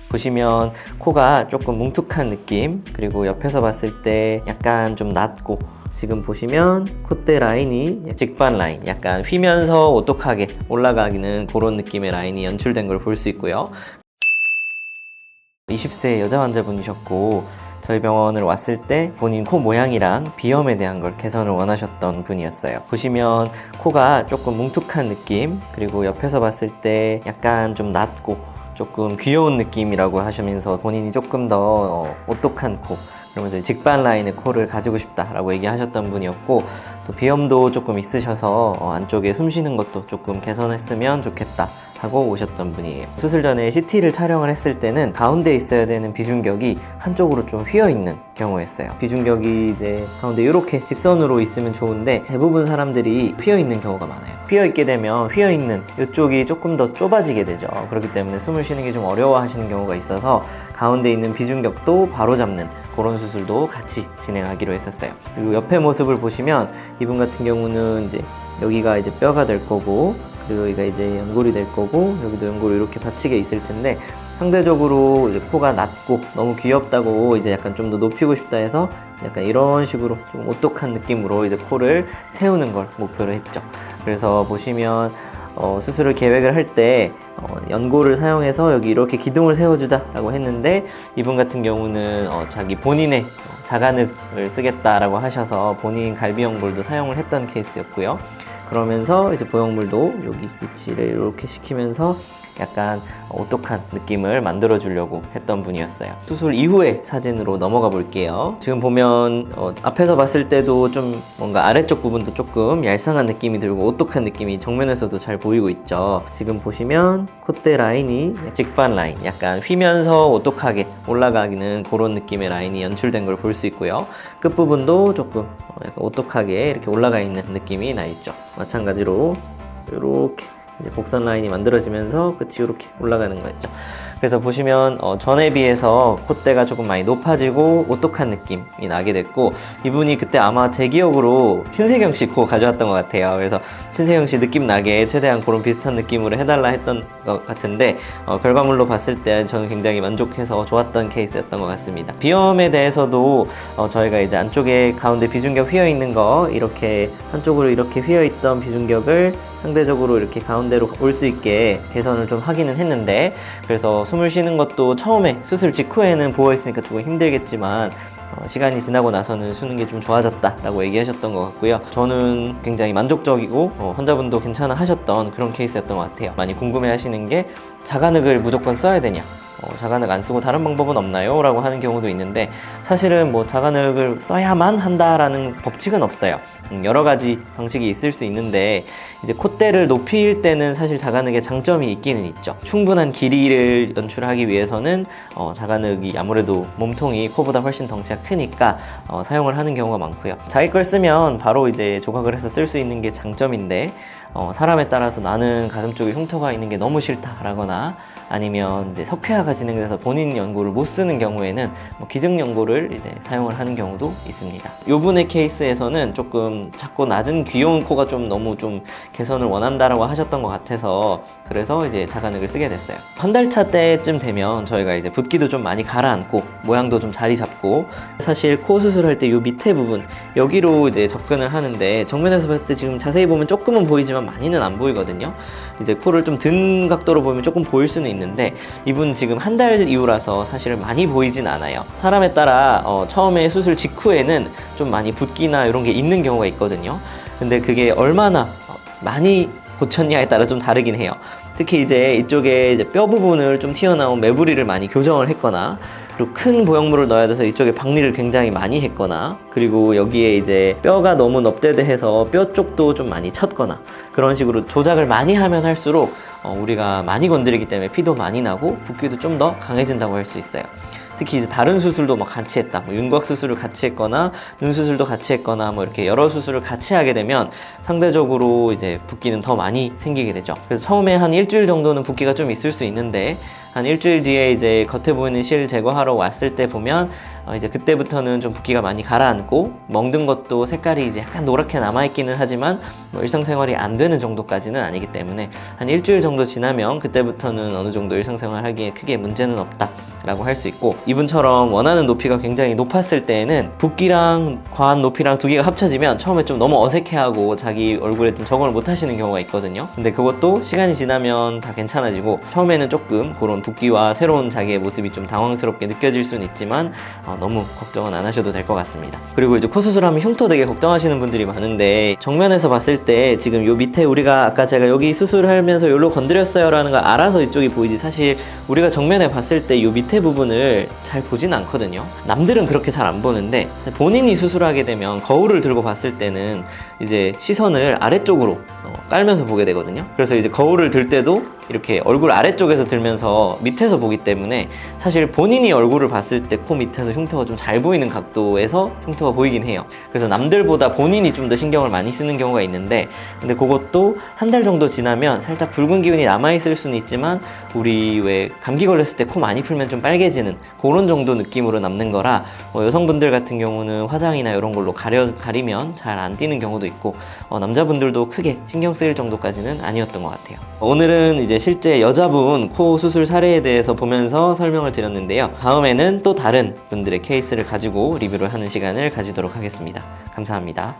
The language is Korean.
보시면 코가 조금 뭉툭한 느낌, 그리고 옆에서 봤을 때 약간 좀 낮고, 지금 보시면 콧대 라인이 직반 라인, 약간 휘면서 오똑하게 올라가기는 그런 느낌의 라인이 연출된 걸 볼 수 있고요. 20세 여자 환자분이셨고, 저희 병원을 왔을 때 본인 코 모양이랑 비염에 대한 걸 개선을 원하셨던 분이었어요. 보시면 코가 조금 뭉툭한 느낌, 그리고 옆에서 봤을 때 약간 좀 낮고 조금 귀여운 느낌이라고 하시면서 본인이 조금 더 오똑한 코, 그러면서 직반 라인의 코를 가지고 싶다라고 얘기하셨던 분이었고, 또 비염도 조금 있으셔서 안쪽에 숨 쉬는 것도 조금 개선했으면 좋겠다 하고 오셨던 분이에요. 수술 전에 CT를 촬영을 했을 때는 가운데 있어야 되는 비중격이 한쪽으로 좀 휘어있는 경우였어요. 비중격이 이제 가운데 이렇게 직선으로 있으면 좋은데 대부분 사람들이 휘어있는 경우가 많아요. 휘어있게 되면 휘어있는 이쪽이 조금 더 좁아지게 되죠. 그렇기 때문에 숨을 쉬는 게 좀 어려워하시는 경우가 있어서 가운데 있는 비중격도 바로잡는 그런 수술도 같이 진행하기로 했었어요. 그리고 옆에 모습을 보시면 이분 같은 경우는 이제 여기가 이제 뼈가 될 거고, 그리고 여기가 이제 연골이 될 거고, 여기도 연골이 이렇게 받치게 있을 텐데, 상대적으로 이제 코가 낮고 너무 귀엽다고 이제 약간 좀 더 높이고 싶다 해서 약간 이런 식으로 좀 오똑한 느낌으로 이제 코를 세우는 걸 목표로 했죠. 그래서 보시면 수술을 계획을 할 때 연골을 사용해서 여기 이렇게 기둥을 세워주자 라고 했는데, 이분 같은 경우는 자기 본인의 자간흙을 쓰겠다라고 하셔서 본인 갈비연골도 사용을 했던 케이스였고요. 그러면서 이제 보형물도 여기 위치를 이렇게 시키면서 약간 오똑한 느낌을 만들어 주려고 했던 분이었어요. 수술 이후의 사진으로 넘어가 볼게요. 지금 보면 앞에서 봤을 때도 좀 뭔가 아래쪽 부분도 조금 얄쌍한 느낌이 들고 오똑한 느낌이 정면에서도 잘 보이고 있죠. 지금 보시면 콧대 라인이 직반 라인, 약간 휘면서 오똑하게 올라가기는 그런 느낌의 라인이 연출된 걸 볼 수 있고요. 끝부분도 조금 약간 오똑하게 이렇게 올라가 있는 느낌이 나 있죠. 마찬가지로 이렇게 이제 곡선 라인이 만들어지면서 끝이 이렇게 올라가는 거였죠. 그래서 보시면 전에 비해서 콧대가 조금 많이 높아지고 오똑한 느낌이 나게 됐고, 이분이 그때 아마 제 기억으로 신세경 씨 코 가져왔던 것 같아요. 그래서 신세경 씨 느낌 나게 최대한 그런 비슷한 느낌으로 해달라 했던 것 같은데, 결과물로 봤을 때 저는 굉장히 만족해서 좋았던 케이스였던 것 같습니다. 비염에 대해서도 저희가 이제 안쪽에 가운데 비중격 휘어 있는 거, 이렇게 한쪽으로 이렇게 휘어 있던 비중격을 상대적으로 이렇게 가운데로 올 수 있게 개선을 좀 하기는 했는데, 그래서 숨을 쉬는 것도 처음에 수술 직후에는 부어있으니까 조금 힘들겠지만 시간이 지나고 나서는 쉬는 게 좀 좋아졌다 라고 얘기하셨던 것 같고요. 저는 굉장히 만족적이고 환자분도 괜찮아 하셨던 그런 케이스였던 것 같아요. 많이 궁금해 하시는 게 자간흙을 무조건 써야 되냐, 자간흙 안 쓰고 다른 방법은 없나요? 라고 하는 경우도 있는데, 사실은 뭐 자간흙을 써야만 한다라는 법칙은 없어요. 여러 가지 방식이 있을 수 있는데, 이제 콧대를 높일 때는 사실 자간흙의 장점이 있기는 있죠. 충분한 길이를 연출하기 위해서는 자간흙이 아무래도 몸통이 코보다 훨씬 덩치가 크니까 사용을 하는 경우가 많고요. 자기 걸 쓰면 바로 이제 조각을 해서 쓸 수 있는 게 장점인데, 사람에 따라서 나는 가슴 쪽에 흉터가 있는 게 너무 싫다라거나 아니면 이제 석회화가 진행돼서 본인 연골을 못 쓰는 경우에는 기증 연골을 이제 사용을 하는 경우도 있습니다. 요분의 케이스에서는 조금 작고 낮은 귀여운 코가 좀 너무 좀 개선을 원한다라고 하셨던 것 같아서, 그래서 이제 자간흙을 쓰게 됐어요. 한 달 차 때쯤 되면 저희가 이제 붓기도 좀 많이 가라앉고 모양도 좀 자리 잡고, 사실 코 수술할 때 요 밑에 부분 여기로 이제 접근을 하는데, 정면에서 봤을 때 지금 자세히 보면 조금은 보이지만 많이는 안 보이거든요. 이제 코를 좀 든 각도로 보면 조금 보일 수는 있는데, 이분 지금 한 달 이후라서 사실 많이 보이진 않아요. 사람에 따라 처음에 수술 직후에는 좀 많이 붓기나 이런 게 있는 경우가 있거든요. 근데 그게 얼마나 많이 고쳤냐에 따라 좀 다르긴 해요. 특히 이제 이쪽에 이제 뼈 부분을 좀 튀어나온 매부리를 많이 교정을 했거나, 그리고 큰 보형물을 넣어야 돼서 이쪽에 박리를 굉장히 많이 했거나, 그리고 여기에 이제 뼈가 너무 넙대대해서 뼈 쪽도 좀 많이 쳤거나, 그런 식으로 조작을 많이 하면 할수록 우리가 많이 건드리기 때문에 피도 많이 나고 붓기도 좀 더 강해진다고 할 수 있어요. 특히 이제 다른 수술도 막 같이 했다, 윤곽 수술을 같이 했거나 눈 수술도 같이 했거나 이렇게 여러 수술을 같이 하게 되면 상대적으로 이제 붓기는 더 많이 생기게 되죠. 그래서 처음에 한 일주일 정도는 붓기가 좀 있을 수 있는데, 한 일주일 뒤에 이제 겉에 보이는 실 제거하러 왔을 때 보면 이제 그때부터는 좀 붓기가 많이 가라앉고 멍든 것도 색깔이 이제 약간 노랗게 남아있기는 하지만 뭐 일상생활이 안 되는 정도까지는 아니기 때문에 한 일주일 정도 지나면 그때부터는 어느 정도 일상생활 하기에 크게 문제는 없다 라고 할 수 있고, 이분처럼 원하는 높이가 굉장히 높았을 때에는 붓기랑 과한 높이랑 두 개가 합쳐지면 처음에 좀 너무 어색해하고 자기 얼굴에 좀 적응을 못 하시는 경우가 있거든요. 근데 그것도 시간이 지나면 다 괜찮아지고, 처음에는 조금 그런 붓기와 새로운 자기의 모습이 좀 당황스럽게 느껴질 수는 있지만 너무 걱정은 안 하셔도 될 것 같습니다. 그리고 이제 코 수술하면 흉터 되게 걱정하시는 분들이 많은데, 정면에서 봤을 때 지금 요 밑에 우리가 아까 제가 여기 수술하면서 요로 건드렸어요 라는 걸 알아서 이쪽이 보이지, 사실 우리가 정면에 봤을 때 요 밑에 부분을 잘 보진 않거든요. 남들은 그렇게 잘 안 보는데 본인이 수술하게 되면 거울을 들고 봤을 때는 이제 시선을 아래쪽으로 깔면서 보게 되거든요. 그래서 이제 거울을 들 때도 이렇게 얼굴 아래쪽에서 들면서 밑에서 보기 때문에 사실 본인이 얼굴을 봤을 때 코 밑에서 흉터가 좀 잘 보이는 각도에서 흉터가 보이긴 해요. 그래서 남들보다 본인이 좀 더 신경을 많이 쓰는 경우가 있는데, 근데 그것도 한 달 정도 지나면 살짝 붉은 기운이 남아있을 수는 있지만 우리 왜 감기 걸렸을 때 코 많이 풀면 좀 빨개지는 그런 정도 느낌으로 남는 거라, 여성분들 같은 경우는 화장이나 이런 걸로 가리면 잘 안 띄는 경우도 있고, 남자분들도 크게 신경 쓰일 정도까지는 아니었던 것 같아요. 오늘은 이제 실제 여자분 코 수술 사례에 대해서 보면서 설명을 드렸는데요. 다음에는 또 다른 분들의 케이스를 가지고 리뷰를 하는 시간을 가지도록 하겠습니다. 감사합니다.